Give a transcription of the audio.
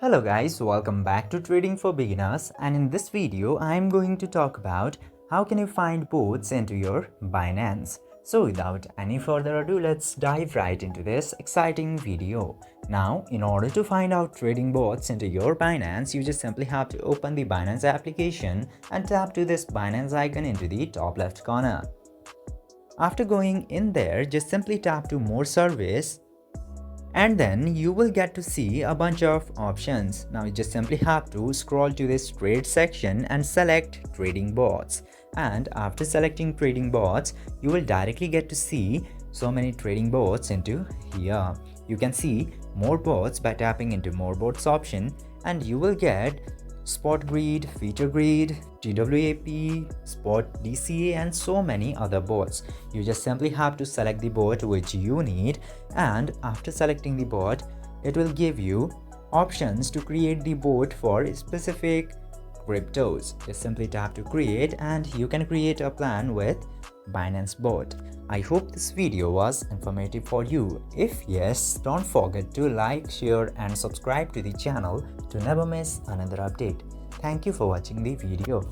Hello guys, welcome back to Trading for Beginners, and in this video I am going to talk about how can you find bots into your Binance. So without any further ado, let's dive right into this exciting video. Now, in order to find out trading bots into your Binance, you just simply have to open the Binance application and tap to this Binance icon into the top left corner. After going in there, just simply tap to more service, and then you will get to see a bunch of options. Now you just simply have to scroll to this trade section and select trading bots, and after selecting trading bots you will directly get to see so many trading bots into here. You can see more bots by tapping into more bots option, and you will get spot grid, feature grid, TWAP, spot DCA, and so many other bots. You just simply have to select the bot which you need, and after selecting the bot it will give you options to create the bot for specific cryptos. Just simply tap to create and you can create a plan with Binance bot. I hope this video was informative for you. If yes, don't forget to like, share and subscribe to the channel to never miss another update. Thank you for watching the video.